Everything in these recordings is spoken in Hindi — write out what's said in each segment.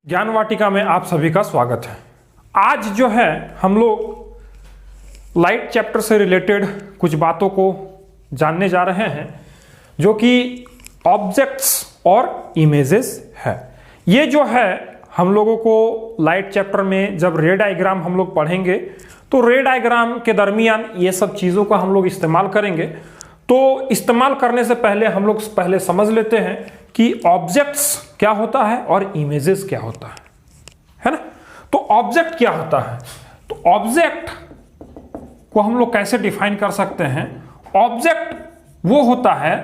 ज्ञान वाटिका में आप सभी का स्वागत है। आज जो है हम लोग लाइट चैप्टर से रिलेटेड कुछ बातों को जानने जा रहे हैं जो कि ऑब्जेक्ट्स और इमेजेस है। ये जो है हम लोगों को लाइट चैप्टर में जब रे डायग्राम हम लोग पढ़ेंगे तो रे डायग्राम के दरमियान ये सब चीज़ों का हम लोग इस्तेमाल करेंगे। तो इस्तेमाल करने से पहले हम लोग पहले समझ लेते हैं कि ऑब्जेक्ट्स क्या होता है और इमेजेस क्या होता है ना। तो ऑब्जेक्ट क्या होता है, तो ऑब्जेक्ट को हम लोग कैसे डिफाइन कर सकते हैं। ऑब्जेक्ट वो होता है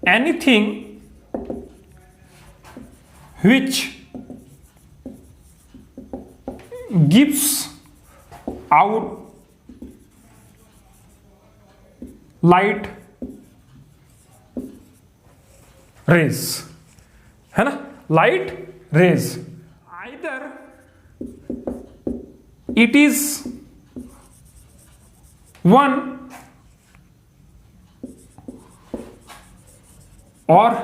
anything which gives out light rays, है ना, light rays. Either it is one or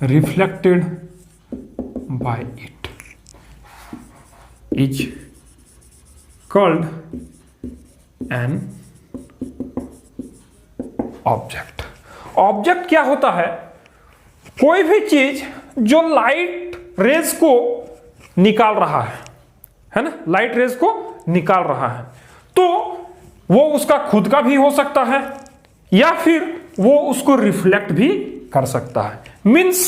reflected by it is called an object. Object क्या होता है, कोई भी चीज जो लाइट रेज को निकाल रहा है ना, लाइट रेज को निकाल रहा है। तो वो उसका खुद का भी हो सकता है या फिर वो उसको रिफ्लेक्ट भी कर सकता है। मींस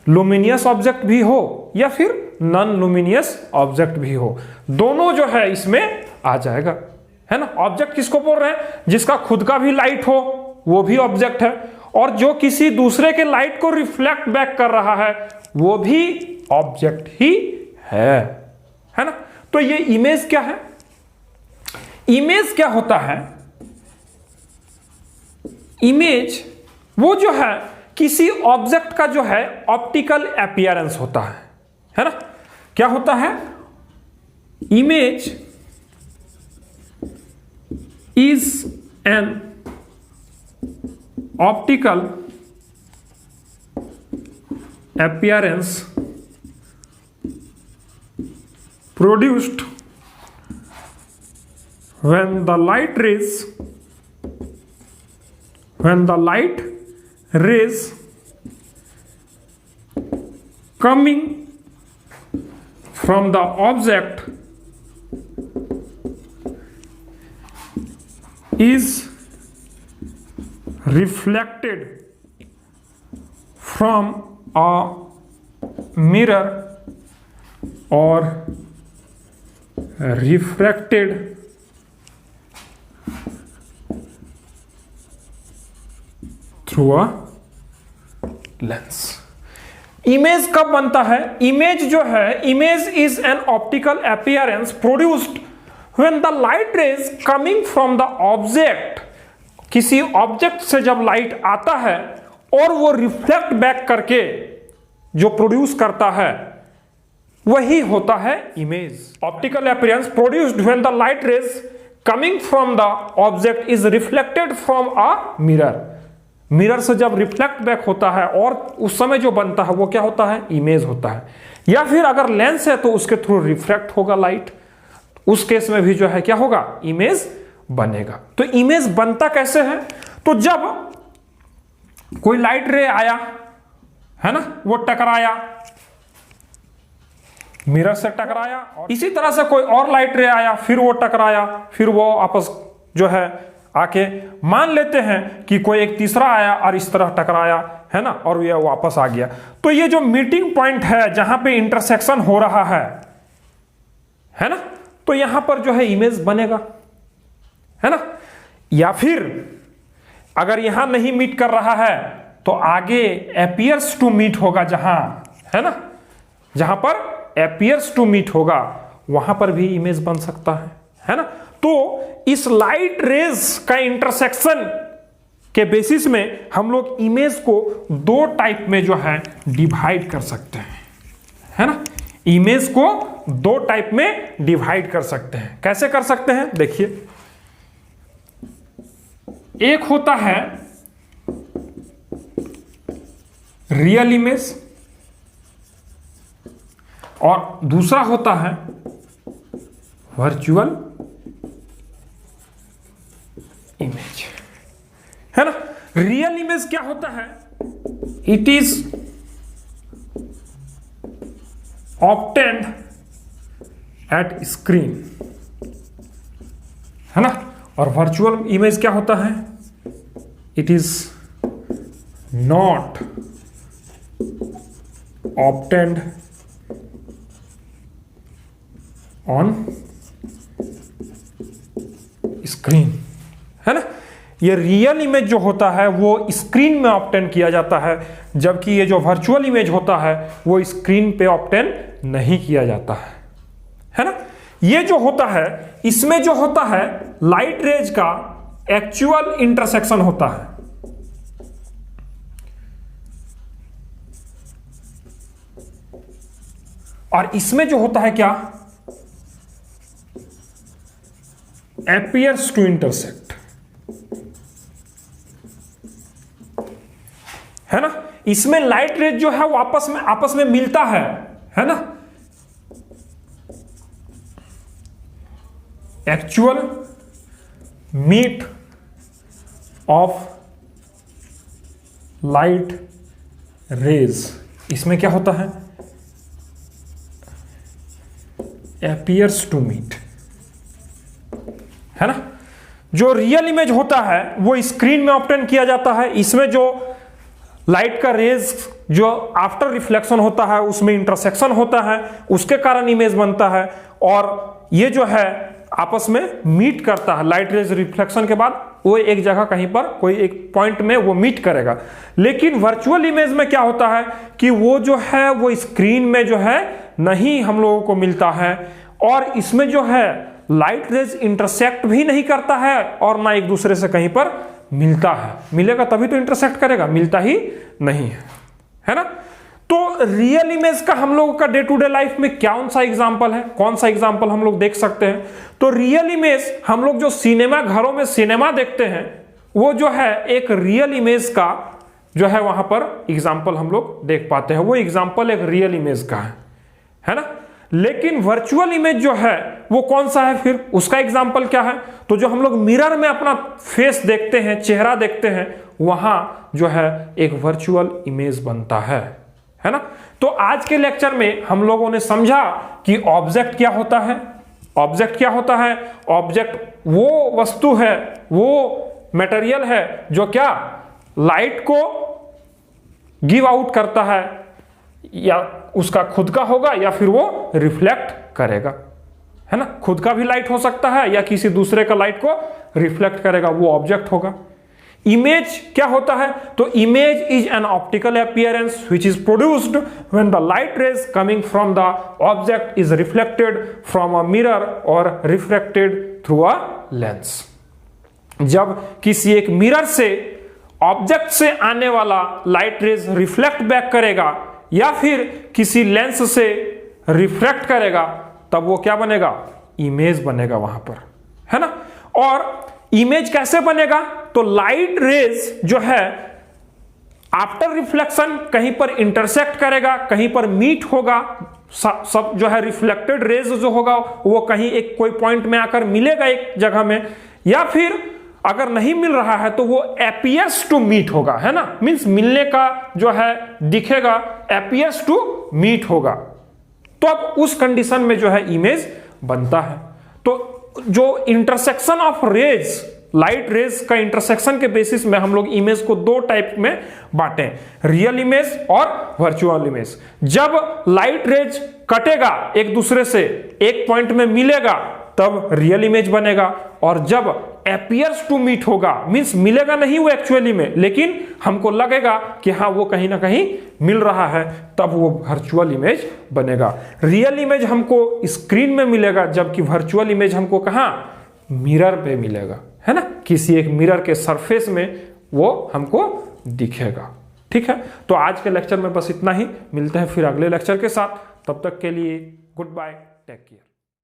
लुमिनियस ऑब्जेक्ट भी हो या फिर नॉन लुमिनियस ऑब्जेक्ट भी हो, दोनों जो है इसमें आ जाएगा, है ना। ऑब्जेक्ट किसको बोल रहे हैं, जिसका खुद का भी लाइट हो वो भी ऑब्जेक्ट है, और जो किसी दूसरे के लाइट को रिफ्लेक्ट बैक कर रहा है वो भी ऑब्जेक्ट ही है ना। तो ये इमेज क्या है, इमेज क्या होता है, इमेज वो जो है किसी ऑब्जेक्ट का जो है ऑप्टिकल अपीयरेंस होता है ना। क्या होता है, image is an optical appearance produced when the light rays coming from the object is reflected from a mirror or refracted through a lens। Image कब बनता है, इमेज जो है, image is an optical appearance produced when the light rays coming from the object, किसी ऑब्जेक्ट से जब लाइट आता है और वो रिफ्लेक्ट बैक करके जो प्रोड्यूस करता है वही होता है image. Optical appearance produced when the light rays coming from the object is reflected from a mirror, mirror से जब रिफ्लेक्ट बैक होता है और उस समय जो बनता है वो क्या होता है, इमेज होता है। या फिर अगर लेंस है तो उसके थ्रू रिफ्लेक्ट होगा लाइट, उस केस में भी जो है क्या होगा, इमेज बनेगा। तो इमेज बनता कैसे है, तो जब कोई लाइट रे आया है ना, वो टकराया, मिरर से टकराया, और इसी तरह से कोई और लाइट रे आया, फिर वो टकराया, फिर वो आपस जो है आके, मान लेते हैं कि कोई एक तीसरा आया और इस तरह टकराया, है ना, और ये वापस आ गया। तो ये जो मीटिंग पॉइंट है जहां पे इंटरसेक्शन हो रहा है ना, तो यहां पर जो है इमेज बनेगा, है ना। या फिर अगर यहां नहीं मीट कर रहा है तो आगे अपीयर्स टू मीट होगा, जहां, है ना, जहां पर अपीयर्स टू मीट होगा वहां पर भी इमेज बन सकता है ना। तो इस लाइट रेज का इंटरसेक्शन के बेसिस में हम लोग इमेज को दो टाइप में जो है डिवाइड कर सकते हैं, है ना। इमेज को दो टाइप में डिवाइड कर सकते हैं। कैसे कर सकते हैं, देखिए, एक होता है रियल इमेज और दूसरा होता है वर्चुअल इमेज, है ना। रियल इमेज क्या होता है? It is obtained at screen, है ना। और वर्चुअल इमेज क्या होता है? It is not obtained on screen, है ना। ये रियल इमेज जो होता है वो स्क्रीन में ऑब्टेन किया जाता है, जबकि ये जो वर्चुअल इमेज होता है वो स्क्रीन पे ऑब्टेन नहीं किया जाता है ना। ये जो होता है इसमें जो होता है लाइट रेज का एक्चुअल इंटरसेक्शन होता है, और इसमें जो होता है क्या? appears to intersect, है ना। इसमें लाइट रेज जो है वो आपस में मिलता है ना। Actual meet of light rays, इसमें क्या होता है? appears to meet, है ना। जो रियल इमेज होता है वो स्क्रीन में ऑब्टेन किया जाता है। इसमें जो लाइट का रेज जो आफ्टर रिफ्लेक्शन होता है उसमें इंटरसेक्शन होता है, उसके कारण इमेज बनता है, और ये जो है आपस में मीट करता है। लाइट रेज रिफ्लेक्शन के बाद वो एक जगह कहीं पर कोई एक पॉइंट में वो मीट करेगा। लेकिन वर्चुअल इमेज में क्या होता है कि वो जो है वो स्क्रीन में जो है नहीं हम लोगों को मिलता है, और इसमें जो है लाइट रेज इंटरसेक्ट भी नहीं करता है और ना एक दूसरे से कहीं पर मिलता है। मिलेगा तभी तो इंटरसेक्ट करेगा, मिलता ही नहीं है ना। तो रियल इमेज का हम लोगों का डे टू डे लाइफ में कौन सा एग्जांपल है, कौन सा एग्जांपल हम लोग देख सकते हैं? तो रियल इमेज हम लोग जो सिनेमा घरों में सिनेमा देखते हैं वो जो है एक रियल इमेज का जो है वहां पर एग्जांपल हम लोग देख पाते हैं, वो एग्जांपल एक रियल इमेज का है ना। लेकिन वर्चुअल इमेज जो है वो कौन सा है फिर? उसका एग्जांपल क्या है? तो जो हम लोग मिरर में अपना फेस देखते हैं, चेहरा देखते हैं, वहां जो है एक वर्चुअल इमेज बनता है ना। तो आज के लेक्चर में हम लोगों ने समझा कि ऑब्जेक्ट क्या होता है। ऑब्जेक्ट क्या होता है? ऑब्जेक्ट वो वस्तु है, वो मटेरियल है जो क्या लाइट को गिव आउट करता है, या उसका खुद का होगा या फिर वो रिफ्लेक्ट करेगा, है ना। खुद का भी लाइट हो सकता है या किसी दूसरे का लाइट को रिफ्लेक्ट करेगा, वो ऑब्जेक्ट होगा। इमेज क्या होता है? तो image is an optical appearance which is produced when the light rays coming from the object is reflected from a mirror और रिफ्लेक्टेड थ्रू अ लेंस। जब किसी एक मिरर से ऑब्जेक्ट से आने वाला लाइट रेज रिफ्लेक्ट बैक करेगा या फिर किसी लेंस से रिफ्रैक्ट करेगा, तब वो क्या बनेगा? इमेज बनेगा वहां पर, है ना। और इमेज कैसे बनेगा? तो लाइट रेज जो है आफ्टर रिफ्लेक्शन कहीं पर इंटरसेक्ट करेगा, कहीं पर मीट होगा, सब जो है रिफ्लेक्टेड रेज जो होगा वो कहीं एक कोई पॉइंट में आकर मिलेगा एक जगह में, या फिर अगर नहीं मिल रहा है तो वो appears to meet होगा, है ना। मींस मिलने का जो है दिखेगा, appears to meet होगा, तो अब उस कंडीशन में जो है इमेज बनता है। तो जो intersection of rays, light rays का इंटरसेक्शन के बेसिस में हम लोग इमेज को दो टाइप में बांटे, रियल इमेज और वर्चुअल इमेज। जब लाइट रेज कटेगा एक दूसरे से, एक पॉइंट में मिलेगा, तब रियल इमेज बनेगा, और जब appears to meet होगा, मींस मिलेगा नहीं वो एक्चुअली में, लेकिन हमको लगेगा कि हाँ वो कहीं ना कहीं मिल रहा है, तब वो वर्चुअल इमेज बनेगा। रियल इमेज हमको स्क्रीन में मिलेगा, जबकि वर्चुअल इमेज हमको कहाँ? मिरर पे मिलेगा, है ना। किसी एक मिरर के सरफेस में वो हमको दिखेगा। ठीक है, तो आज के लेक्चर में बस इतना ही। मिलते हैं फिर अगले लेक्चर के साथ, तब तक के लिए गुड बाय, टेक केयर।